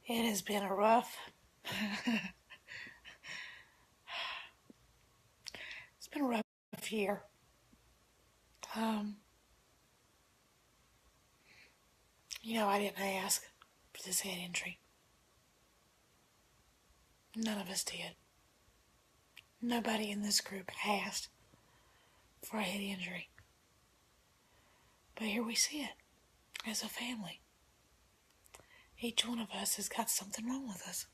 It has been a rough, it's been a rough year. Um, I didn't ask for this head injury. None of us did. Nobody in this group asked for a head injury. But here we see it, as a family. Each one of us has got something wrong with us.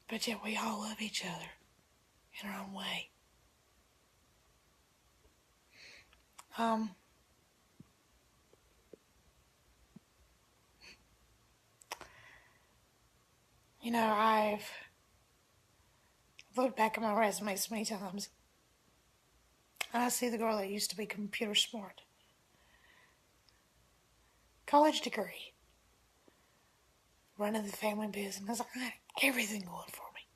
But yet we all love each other in our own way. I've looked back at my resume so many times, and I see the girl that used to be computer smart. College degree. Running the family business. I had everything going for me.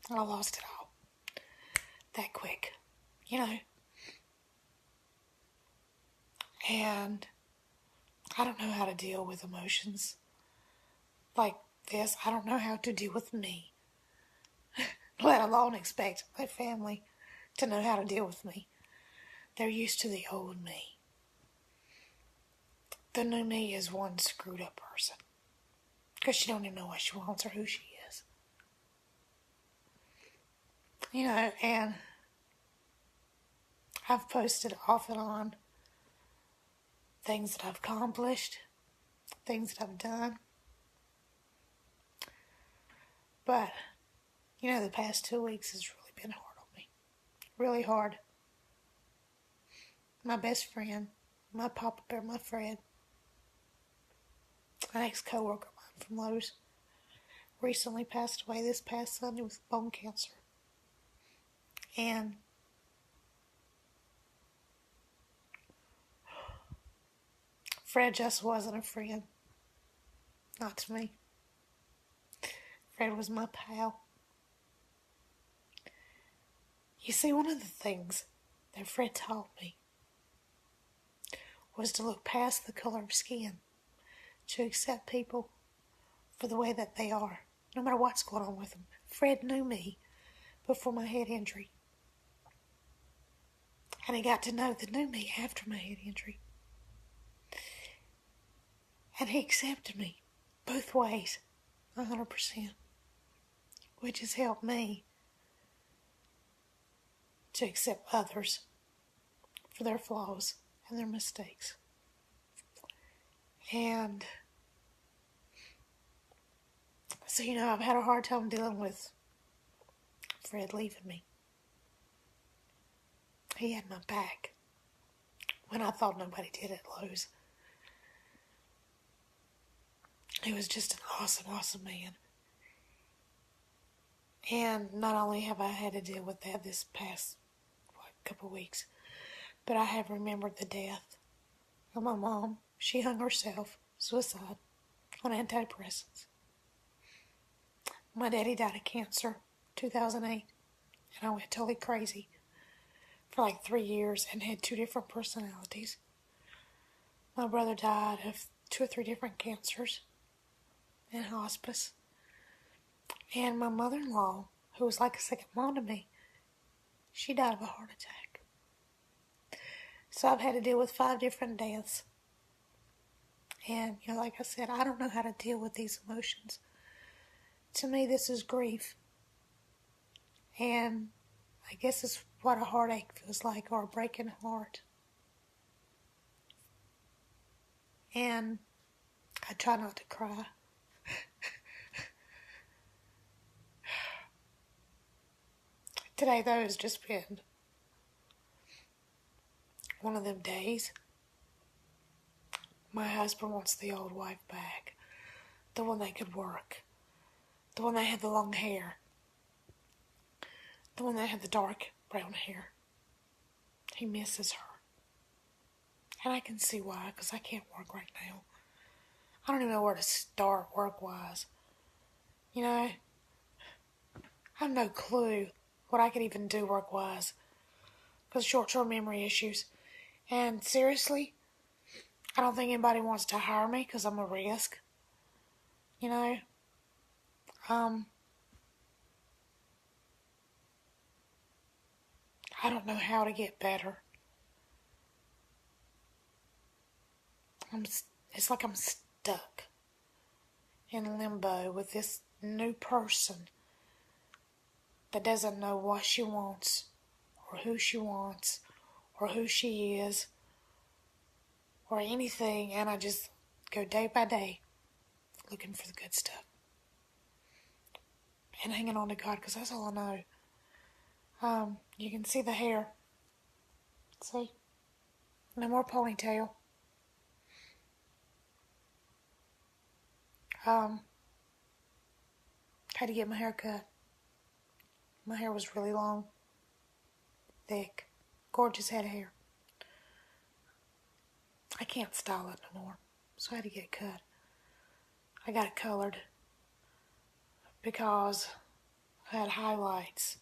And I lost it all. That quick. And I don't know how to deal with emotions like this. I don't know how to deal with me. Let alone expect my family to know how to deal with me. They're used to the old me. The new me is one screwed up person. Because she don't even know what she wants or who she is. And I've posted off and on things that I've accomplished, things that I've done. But, the past 2 weeks has really been hard on me. Really hard. My best friend, my papa bear, my Fred, an ex-co-worker of mine from Lowe's, recently passed away this past Sunday with bone cancer. And Fred just wasn't a friend. Not to me. Fred was my pal. You see, one of the things that Fred taught me was to look past the color of skin, to accept people for the way that they are, no matter what's going on with them. Fred knew me before my head injury. And he got to know the new me after my head injury. And he accepted me both ways, 100%, which has helped me to accept others for their flaws and their mistakes. And so, I've had a hard time dealing with Fred leaving me. He had my back when I thought nobody did at Lowe's. He was just an awesome, awesome man. And not only have I had to deal with that this past couple of weeks, but I have remembered the death of my mom. She hung herself, suicide, on antidepressants. My daddy died of cancer, 2008, and I went totally crazy for like 3 years and had 2 different personalities. My brother died of 2 or 3 different cancers in hospice. And my mother-in-law, who was like a second mom to me, she died of a heart attack. So I've had to deal with 5 different deaths. And, like I said, I don't know how to deal with these emotions. To me, this is grief. And I guess it's what a heartache feels like, or a breaking heart. And I try not to cry. Today, though, has just been one of them days. My husband wants the old wife back. The one that could work. The one that had the long hair. The one that had the dark brown hair. He misses her. And I can see why, because I can't work right now. I don't even know where to start work-wise. I have no clue what I could even do work-wise, because short-term memory issues. And seriously, I don't think anybody wants to hire me because I'm a risk. You know, um, I don't know how to get better. It's like I'm stuck in limbo with this new person that doesn't know what she wants or who she wants or who she is or anything, and I just go day by day looking for the good stuff and hanging on to God, because that's all I know. You can see the hair. See? No more ponytail. Had to get my hair cut. My hair was really long, thick, gorgeous head of hair. I can't style it no more, so I had to get it cut. I got it colored because I had highlights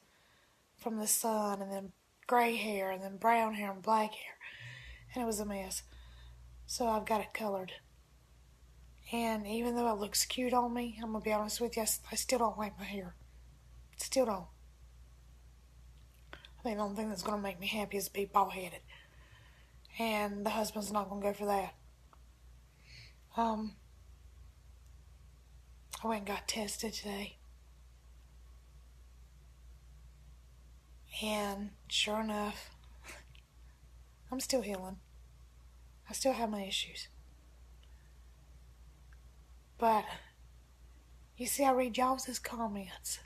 from the sun, and then gray hair, and then brown hair, and black hair, and it was a mess. So I've got it colored. And even though it looks cute on me, I'm going to be honest with you, I still don't like my hair. Still don't. I think the only thing that's going to make me happy is to be bald-headed. And the husband's not going to go for that. I went and got tested today. And sure enough, I'm still healing. I still have my issues. But, you see, I read y'all's comments.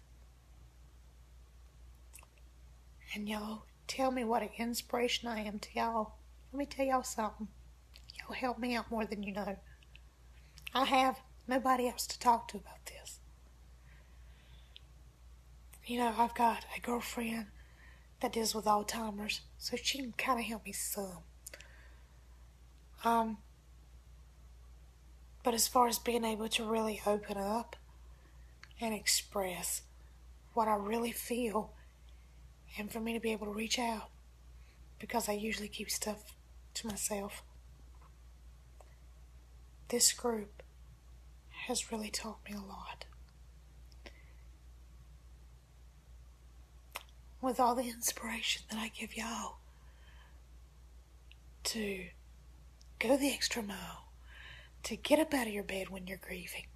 And y'all tell me what an inspiration I am to y'all. Let me tell y'all something. Y'all help me out more than you know. I have nobody else to talk to about this. You know, I've got a girlfriend that deals with Alzheimer's, so she can kind of help me some. But as far as being able to really open up and express what I really feel, and for me to be able to reach out, because I usually keep stuff to myself, this group has really taught me a lot. With all the inspiration that I give y'all to go the extra mile, to get up out of your bed when you're grieving.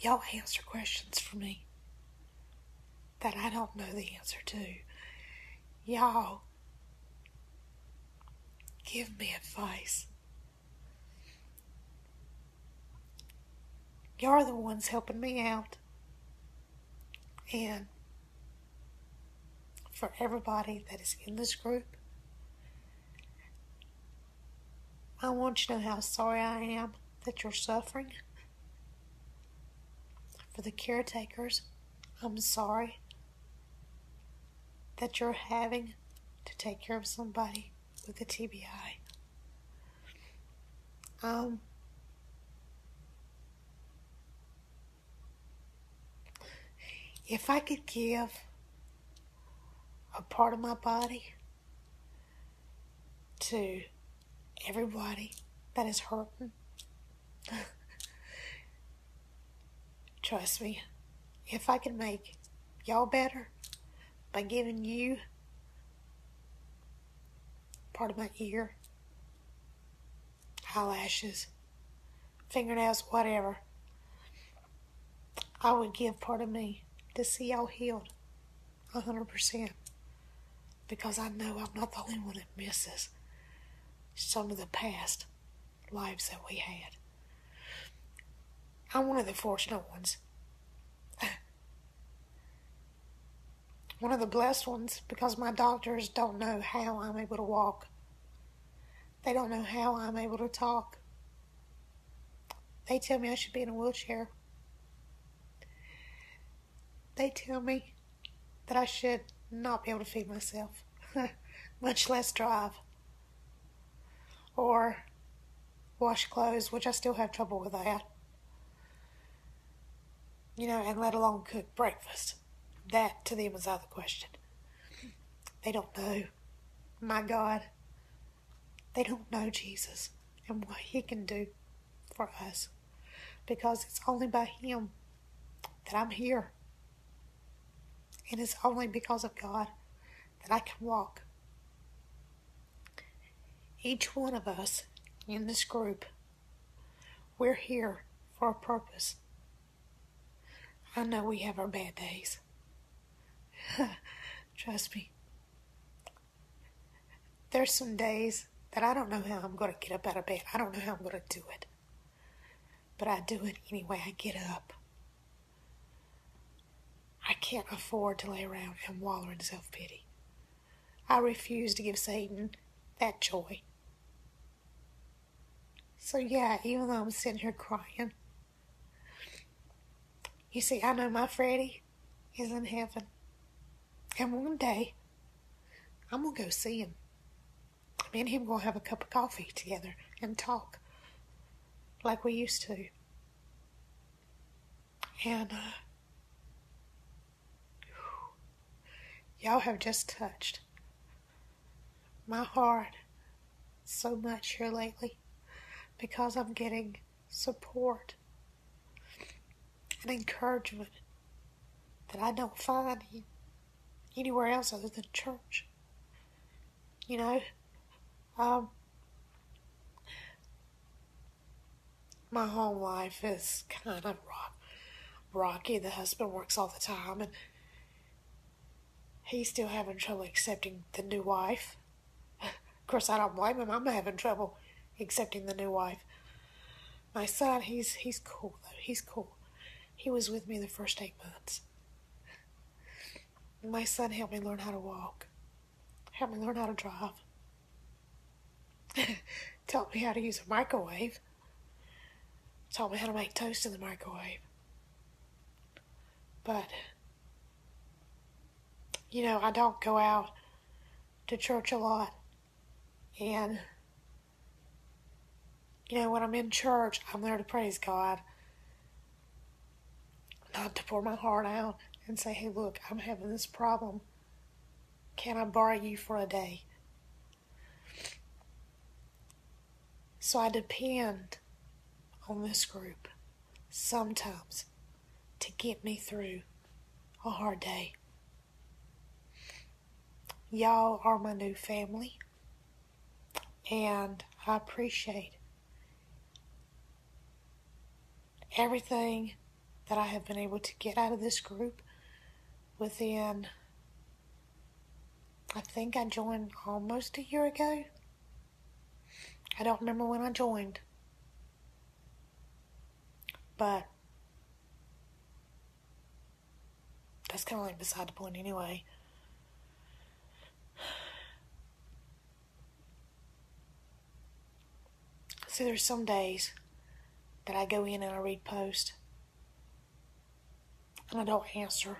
Y'all answer questions for me that I don't know the answer to. Y'all give me advice. Y'all are the ones helping me out. And for everybody that is in this group, I want you to know how sorry I am that you're suffering. For the caretakers, I'm sorry that you're having to take care of somebody with a TBI. If I could give a part of my body to everybody that is hurting, trust me, if I can make y'all better by giving you part of my ear, eyelashes, fingernails, whatever, I would give part of me to see y'all healed 100%, because I know I'm not the only one that misses some of the past lives that we had. I'm one of the fortunate ones. One of the blessed ones, because my doctors don't know how I'm able to walk. They don't know how I'm able to talk. They tell me I should be in a wheelchair. They tell me that I should not be able to feed myself, much less drive or wash clothes, which I still have trouble with that. You know, and let alone cook breakfast. That to them is out of the question. They don't know my God. They don't know Jesus and what He can do for us, because it's only by Him that I'm here. And it's only because of God that I can walk. Each one of us in this group, we're here for a purpose. I know we have our bad days. Trust me. There's some days that I don't know how I'm going to get up out of bed. I don't know how I'm going to do it. But I do it anyway. I get up. I can't afford to lay around and wallow in self-pity. I refuse to give Satan that joy. So yeah, even though I'm sitting here crying, you see, I know my Freddie is in heaven. And one day, I'm going to go see him. Me and him going to have a cup of coffee together and talk like we used to. And y'all have just touched my heart so much here lately, because I'm getting support and encouragement that I don't find anywhere else other than church. You know, my home life is kind of rocky. The husband works all the time, and he's still having trouble accepting the new wife. Of course, I don't blame him. I'm having trouble accepting the new wife. My son, he's cool, though. He's cool. He was with me the first 8 months. My son helped me learn how to walk. Helped me learn how to drive. Taught me how to use a microwave. Taught me how to make toast in the microwave. But, you know, I don't go out to church a lot. And, you know, when I'm in church, I'm there to praise God. Not to pour my heart out and say, hey, look, I'm having this problem. Can I borrow you for a day? So I depend on this group sometimes to get me through a hard day. Y'all are my new family, and I appreciate everything that I have been able to get out of this group within, I think I joined almost a year ago. I don't remember when I joined, but that's kind of like beside the point anyway. See, there's some days that I go in and I read posts and I don't answer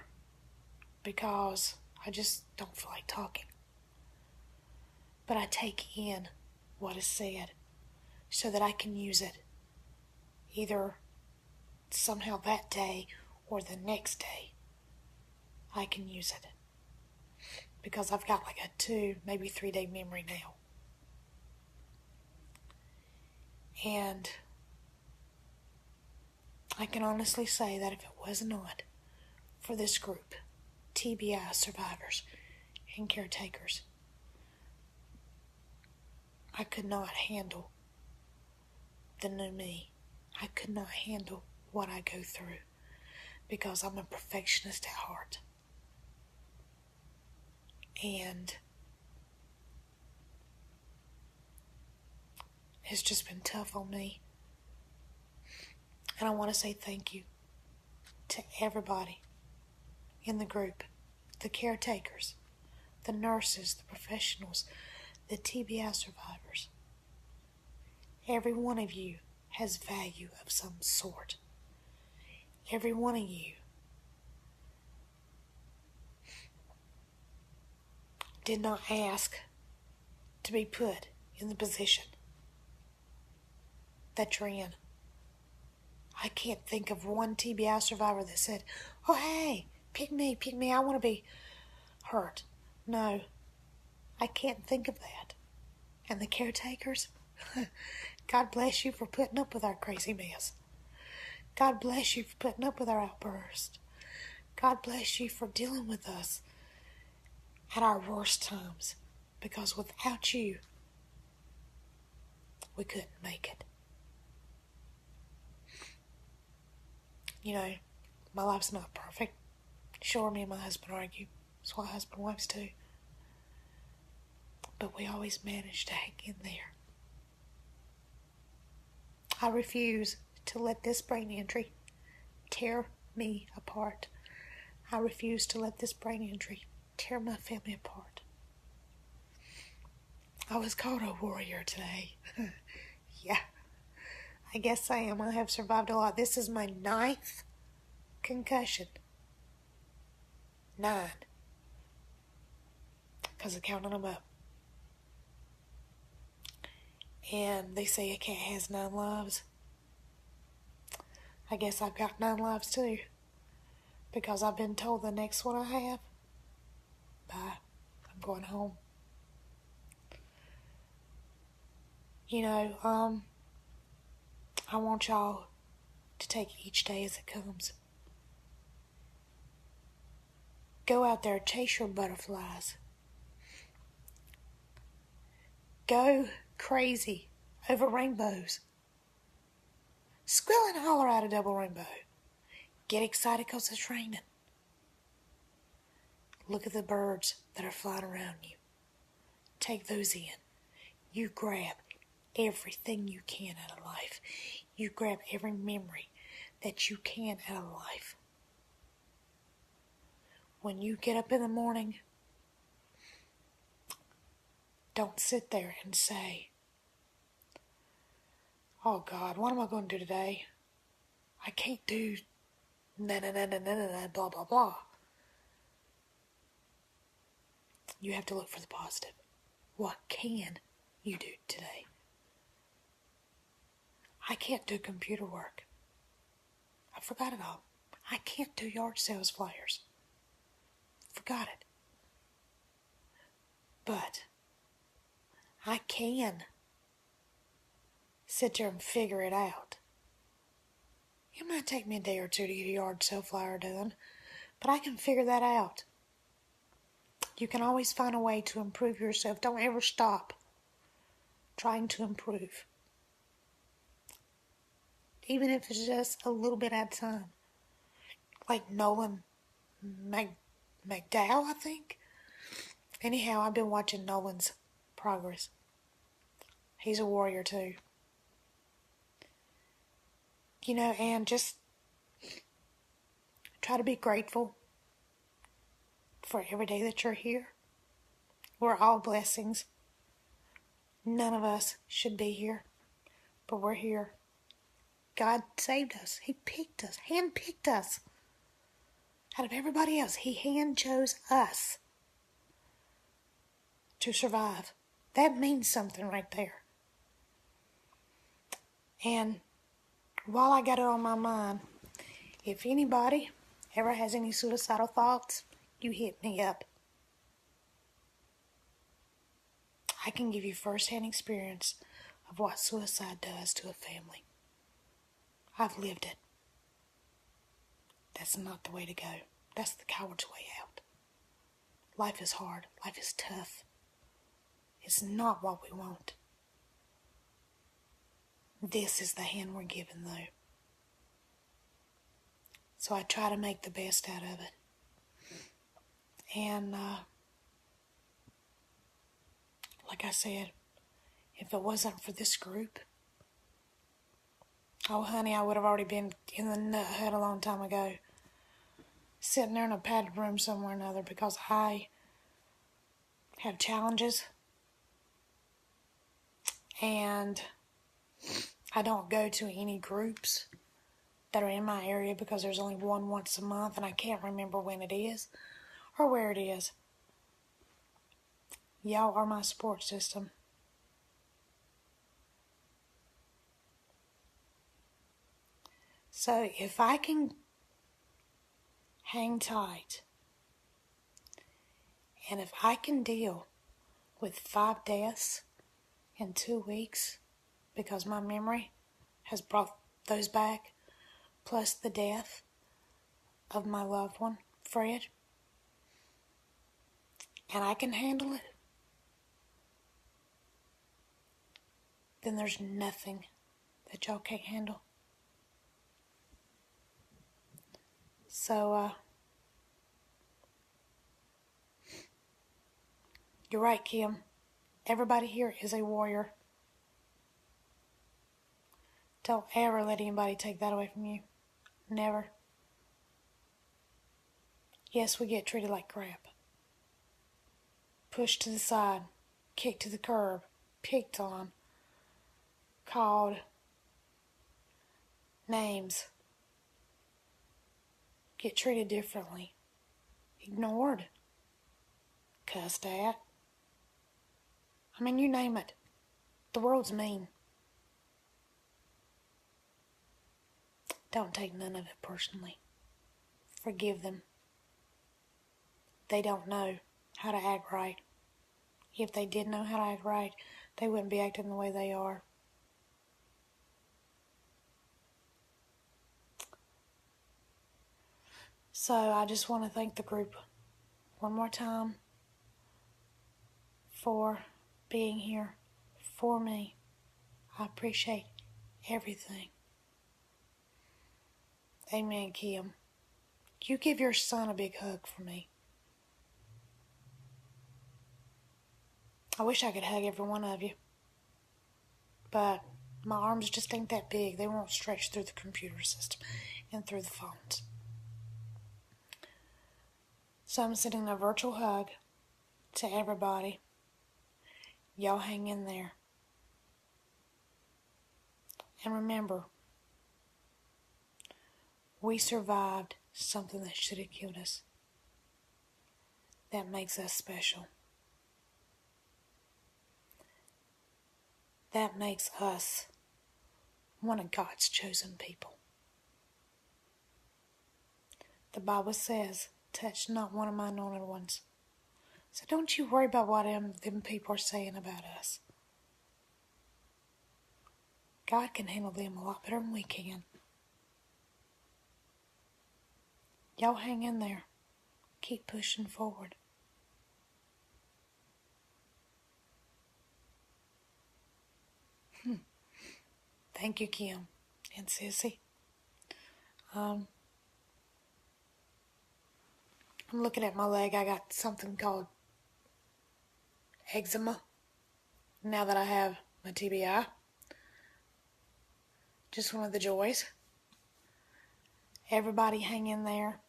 because I just don't feel like talking. But I take in what is said so that I can use it either somehow that day or the next day. I can use it because I've got like a 2, maybe 3 day memory now. And I can honestly say that if it was not for this group, TBI survivors and caretakers, I could not handle the new me. I could not handle what I go through because I'm a perfectionist at heart. And it's just been tough on me. And I want to say thank you to everybody in the group, the caretakers, the nurses, the professionals, the TBI survivors. Every one of you has value of some sort. Every one of you did not ask to be put in the position that you're in. I can't think of one TBI survivor that said, oh, hey, pick me, I want to be hurt. No, I can't think of that. And the caretakers, God bless you for putting up with our crazy mess. God bless you for putting up with our outbursts. God bless you for dealing with us at our worst times. Because without you, we couldn't make it. You know, my life's not perfect. Sure, me and my husband argue. That's why husband and wives do. But we always manage to hang in there. I refuse to let this brain injury tear me apart. I refuse to let this brain injury tear my family apart. I was called a warrior today. Yeah, I guess I am. I have survived a lot. This is my 9th concussion. 9. Because I'm counting them up. And they say a cat has 9 lives. I guess I've got 9 lives too. Because I've been told the next one I have, bye, I'm going home. You know, I want y'all to take each day as it comes. Go out there, chase your butterflies. Go crazy over rainbows. Squeal and holler out a double rainbow. Get excited because it's raining. Look at the birds that are flying around you. Take those in. You grab everything you can out of life. You grab every memory that you can out of life. When you get up in the morning, don't sit there and say, oh God, what am I going to do today? I can't do blah, blah, blah. You have to look for the positive. What can you do today? I can't do computer work. I forgot it all. I can't do yard sales flyers. Forgot it. But I can sit there and figure it out. It might take me a day or two to get a yard sale flyer done, but I can figure that out. You can always find a way to improve yourself. Don't ever stop trying to improve. Even if it's just a little bit at a time. Like Nolan McDowell, I think. Anyhow, I've been watching Nolan's progress. He's a warrior too. You know, and just try to be grateful for every day that you're here. We're all blessings. None of us should be here, but we're here. God saved us. He picked us, handpicked us. Out of everybody else, He hand chose us to survive. That means something right there. And while I got it on my mind, if anybody ever has any suicidal thoughts, you hit me up. I can give you first-hand experience of what suicide does to a family. I've lived it. That's not the way to go. That's the coward's way out. Life is hard. Life is tough. It's not what we want. This is the hand we're given, though. So I try to make the best out of it. And, like I said, if it wasn't for this group, oh, honey, I would have already been in the nut hut a long time ago. Sitting there in a padded room somewhere or another because I have challenges. And I don't go to any groups that are in my area because there's only one once a month and I can't remember when it is or where it is. Y'all are my support system. So if I can hang tight and if I can deal with 5 deaths in 2 weeks because my memory has brought those back, plus the death of my loved one, Fred, and I can handle it, then there's nothing that y'all can't handle. So, you're right, Kim. Everybody here is a warrior. Don't ever let anybody take that away from you. Never. Yes, we get treated like crap. Pushed to the side, kicked to the curb, picked on, called names, get treated differently, ignored, cussed at. I mean, you name it. The world's mean. Don't take none of it personally. Forgive them. They don't know how to act right. If they did know how to act right, they wouldn't be acting the way they are. So I just want to thank the group one more time for being here for me. I appreciate everything. Amen, Kim. You give your son a big hug for me. I wish I could hug every one of you, but my arms just ain't that big. They won't stretch through the computer system and through the phones. So I'm sending a virtual hug to everybody. Y'all hang in there. And remember, we survived something that should have killed us. That makes us special. That makes us one of God's chosen people. The Bible says, touch not one of my anointed ones. So don't you worry about what them people are saying about us. God can handle them a lot better than we can. Y'all hang in there. Keep pushing forward. Thank you, Kim and Sissy. I'm looking at my leg. I got something called eczema now that I have my TBI. Just one of the joys. Everybody hang in there.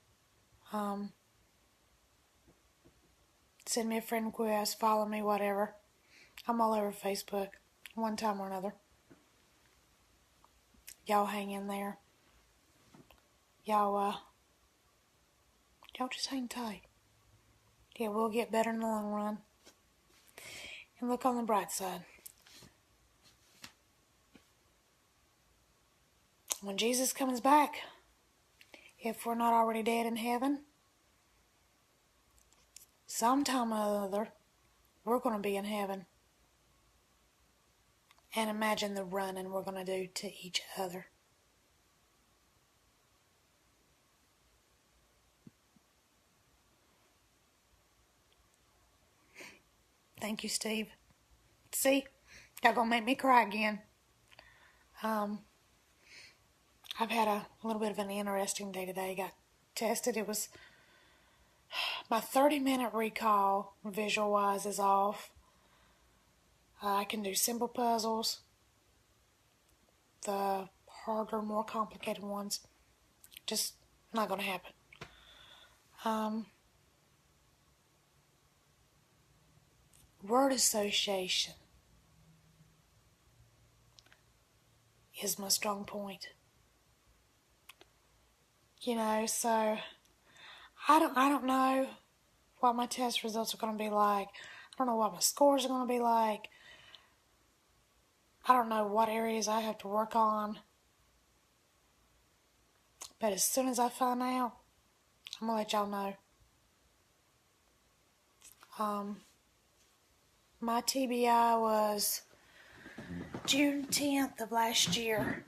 Send me a friend request, follow me, whatever. I'm all over Facebook, one time or another. Y'all hang in there. Y'all just hang tight. Yeah, we'll get better in the long run. And look on the bright side. When Jesus comes back, if we're not already dead in heaven, sometime or other, we're going to be in heaven. And imagine the running we're going to do to each other. Thank you, Steve. See, y'all gonna make me cry again. I've had a little bit of an interesting day today. Got tested. It was my 30-minute recall, visual-wise, is off. I can do simple puzzles. The harder, more complicated ones, just not going to happen. Word association is my strong point. You know, so I don't know what my test results are going to be like. I don't know what my scores are going to be like. I don't know what areas I have to work on. But as soon as I find out, I'm going to let y'all know. My TBI was June 10th of last year.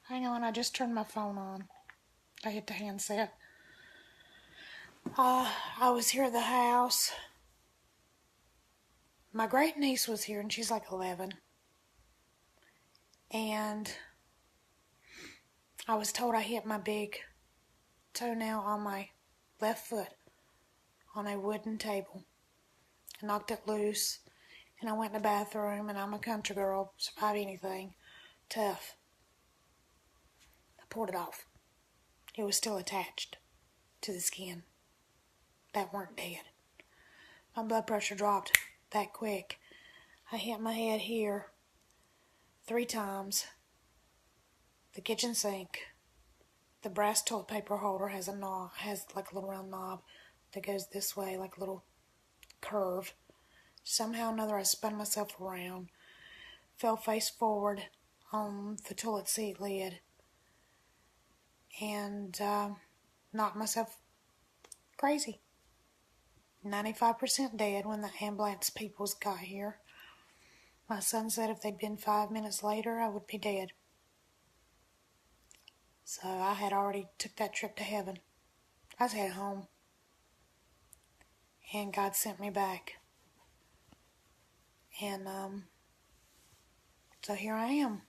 Hang on, I just turned my phone on. I hit the handset. I was here at the house. My great niece was here, and she's like 11. And I was told I hit my big toenail on my left foot on a wooden table. I knocked it loose, and I went in the bathroom, and I'm a country girl, survive anything, tough. I pulled it off. It was still attached to the skin. That weren't dead. My blood pressure dropped that quick. I hit my head here 3 times. The kitchen sink, the brass toilet paper holder has a knob, has like a little round knob that goes this way, like a little curve. Somehow or another, I spun myself around, fell face forward on the toilet seat lid, and knocked myself crazy. 95% dead when the ambulance peoples got here. My son said if they'd been 5 minutes later, I would be dead. So I had already took that trip to heaven. I was headed home. And God sent me back. And so here I am.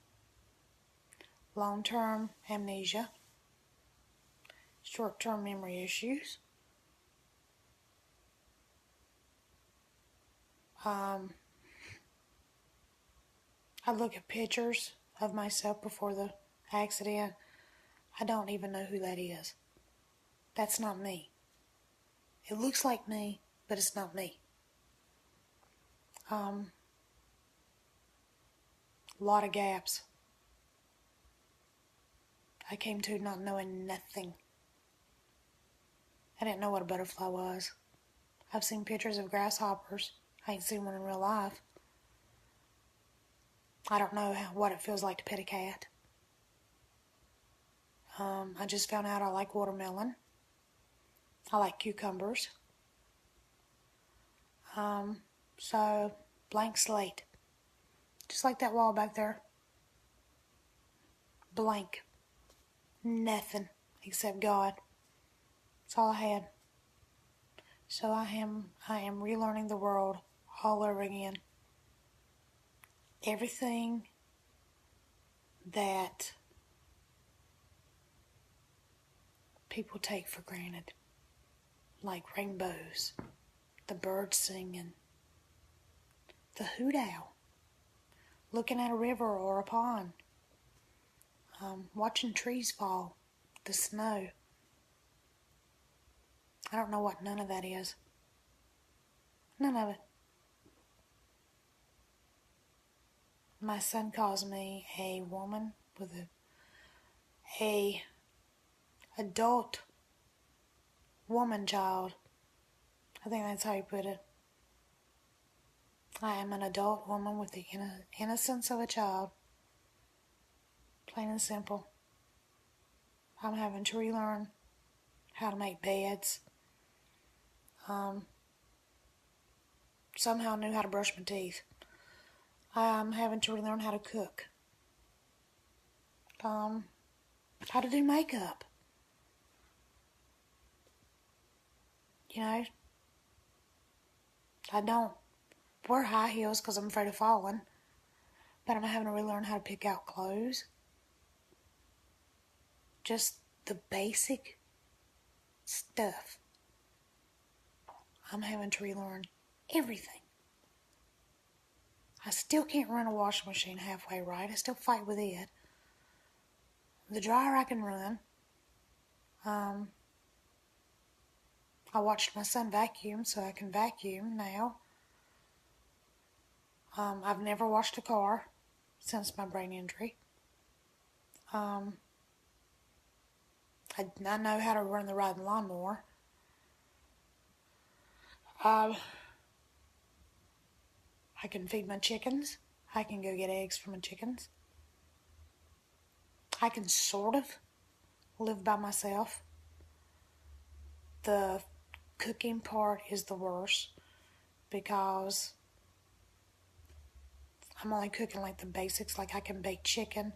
Long-term amnesia. Short-term memory issues. I look at pictures of myself before the accident. I don't even know who that is. That's not me. It looks like me, but it's not me. A lot of gaps. I came to not knowing nothing. I didn't know what a butterfly was. I've seen pictures of grasshoppers. I ain't seen one in real life. I don't know what it feels like to pet a cat. I just found out I like watermelon. I like cucumbers. So, blank slate. Just like that wall back there. Blank. Nothing except God. That's all I had. So I am relearning the world all over again. Everything that people take for granted, like rainbows, the birds singing, the hoot owl, looking at a river or a pond, watching trees fall, the snow. I don't know what none of that is. None of it. My son calls me a woman with a adult woman child. I think that's how you put it. I am an adult woman with the innocence of a child. Plain and simple. I'm having to relearn how to make beds. Somehow knew how to brush my teeth. I'm having to relearn how to cook. How to do makeup. You know, I don't wear high heels because I'm afraid of falling. But I'm having to relearn how to pick out clothes. Just the basic stuff. I'm having to relearn everything. I still can't run a washing machine halfway right. I still fight with it. The dryer I can run. I watched my son vacuum, so I can vacuum now. I've never washed a car since my brain injury. I know how to run the riding lawnmower. I can feed my chickens. I can go get eggs for my chickens. I can sort of live by myself. The cooking part is the worst because I'm only cooking like the basics, like I can bake chicken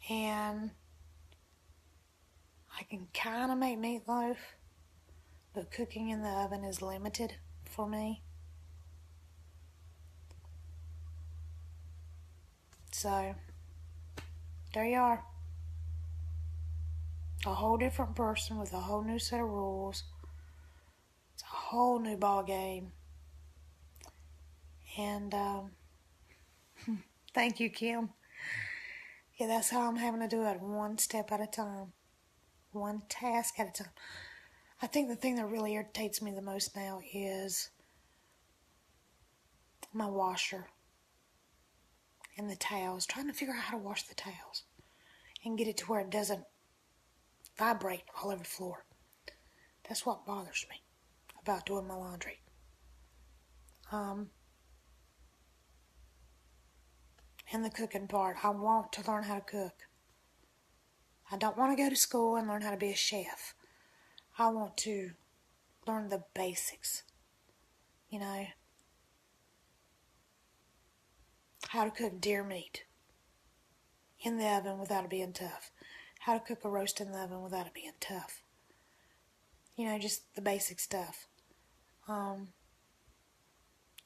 and I can kind of make meatloaf, but cooking in the oven is limited for me. So, there you are. A whole different person with a whole new set of rules. It's a whole new ball game. And thank you, Kim. Yeah, that's how I'm having to do it, one step at a time. One task at a time. I think the thing that really irritates me the most now is my washer and the towels. Trying to figure out how to wash the towels and get it to where it doesn't vibrate all over the floor. That's what bothers me about doing my laundry. And the cooking part. I want to learn how to cook. I don't want to go to school and learn how to be a chef. I want to learn the basics. You know, how to cook deer meat in the oven without it being tough. How to cook a roast in the oven without it being tough. You know, just the basic stuff.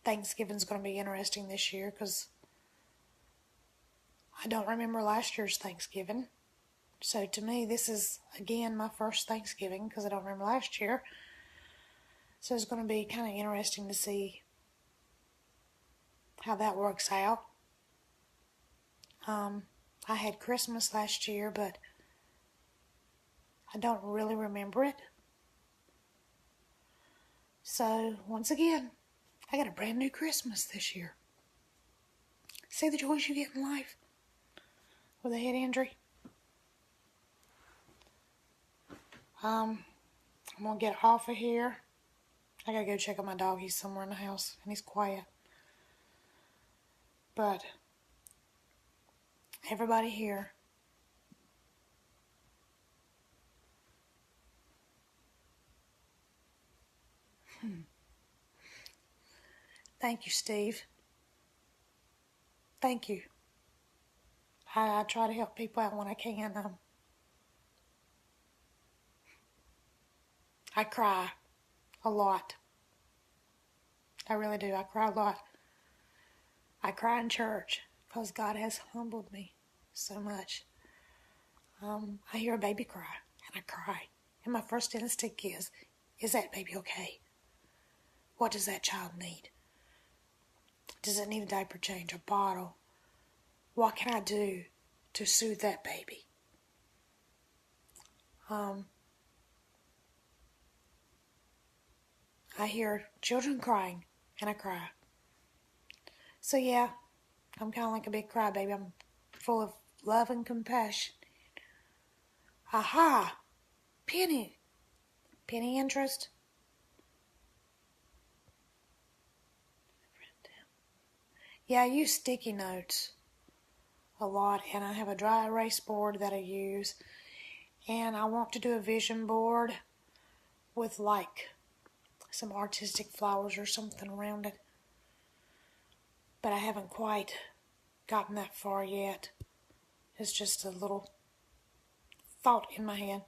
Thanksgiving's going to be interesting this year because I don't remember last year's Thanksgiving. So to me, this is, again, my first Thanksgiving because I don't remember last year. So it's going to be kind of interesting to see how that works out. I had Christmas last year, but I don't really remember it. So, once again, I got a brand new Christmas this year. See the joys you get in life with a head injury. I'm going to get off of here. I got to go check on my dog. He's somewhere in the house, and he's quiet. But everybody here, thank you, Steve. Thank you. I try to help people out when I can. I cry a lot. I really do. I cry a lot. I cry in church because God has humbled me so much. I hear a baby cry and I cry. And my first instinct is that baby okay? What does that child need? Does it need a diaper change, a bottle? What can I do to soothe that baby? I hear children crying and I cry. So yeah, I'm kind of like a big crybaby. I'm full of love and compassion. Aha! Penny interest. Yeah, I use sticky notes a lot, and I have a dry erase board that I use, and I want to do a vision board with like some artistic flowers or something around it, but I haven't quite gotten that far yet. It's just a little thought in my head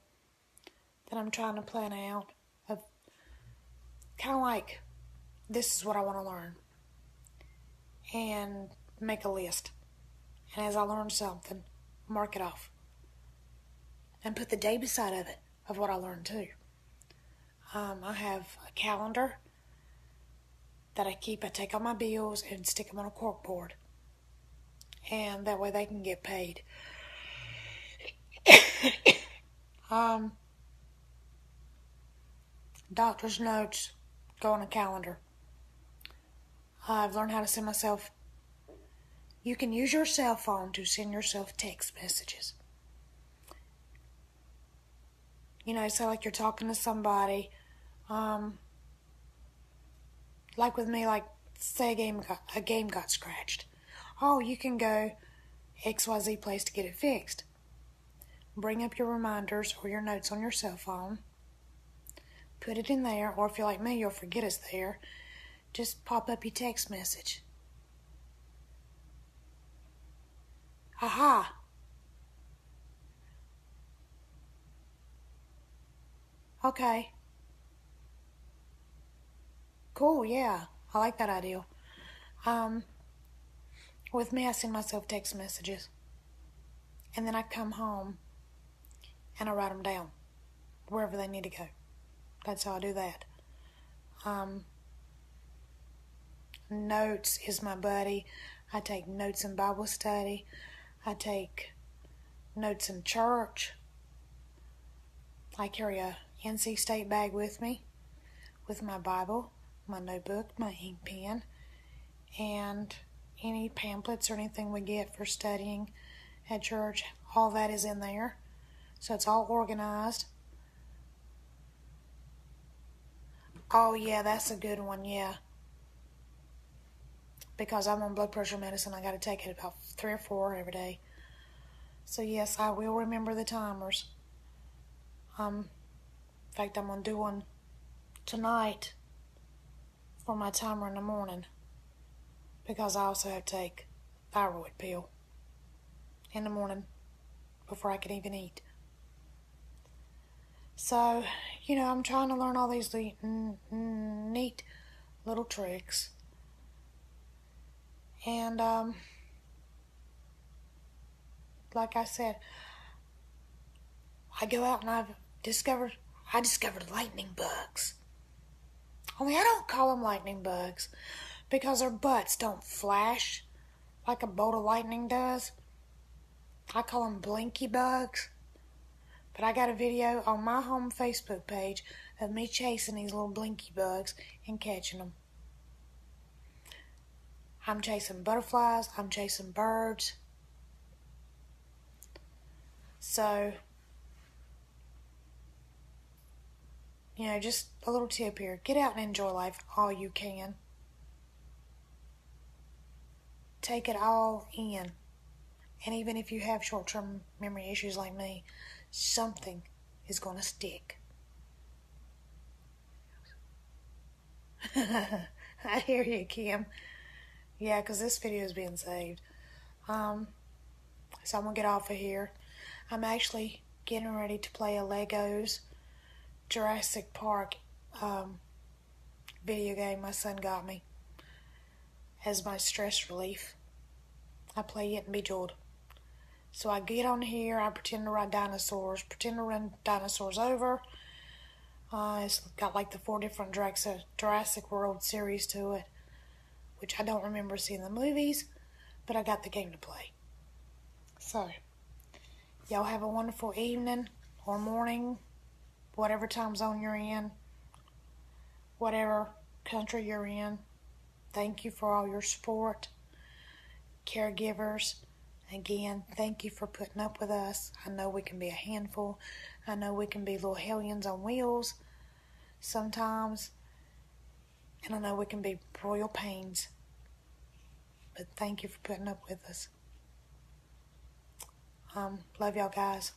that I'm trying to plan out of kind of like, this is what I want to learn, and make a list. And as I learn something, mark it off. And put the day beside of it, of what I learned too. I have a calendar that I keep. I take all my bills and stick them on a cork board. And that way they can get paid. Doctor's notes go on a calendar. I've learned how to send myself. You can use your cell phone to send yourself text messages. You know, so like you're talking to somebody, like with me, like say a game got scratched. Oh, you can go XYZ place to get it fixed. Bring up your reminders or your notes on your cell phone. Put it in there, or if you're like me, you'll forget it's there. Just pop up your text message. Aha. Okay. Cool, yeah. I like that idea. Um, with me, I send myself text messages. And then I come home and I write them down wherever they need to go. That's how I do that. Notes is my buddy. I take notes in Bible study. I take notes in church. I carry a NC State bag with me with my Bible, my notebook, my ink pen, and any pamphlets or anything we get for studying at church. All that is in there. So it's all organized. Oh, yeah, that's a good one, yeah. Because I'm on blood pressure medicine, I got to take it about 3 or 4 every day. So, yes, I will remember the timers. In fact, I'm going to do one tonight for my timer in the morning. Because I also have to take thyroid pill in the morning before I can even eat. So, I'm trying to learn all these neat little tricks. And, like I said, I go out and I discovered lightning bugs. Only I don't call them lightning bugs because their butts don't flash like a bolt of lightning does. I call them blinky bugs. But I got a video on my home Facebook page of me chasing these little blinky bugs and catching them. I'm chasing butterflies. I'm chasing birds. So, just a little tip here. Get out and enjoy life all you can. Take it all in. And even if you have short-term memory issues like me, something is going to stick. I hear you, Kim. Yeah, because this video is being saved. So I'm going to get off of here. I'm actually getting ready to play a Legos Jurassic Park video game my son got me as my stress relief. I play it and Bejeweled. So I get on here, I pretend to ride dinosaurs, pretend to run dinosaurs over. It's got like the 4 different Jurassic World series to it, which I don't remember seeing the movies, but I got the game to play. So, y'all have a wonderful evening or morning, whatever time zone you're in, whatever country you're in. Thank you for all your support. Caregivers, again, thank you for putting up with us. I know we can be a handful. I know we can be little hellions on wheels sometimes. And I know we can be royal pains. But thank you for putting up with us. Love y'all guys.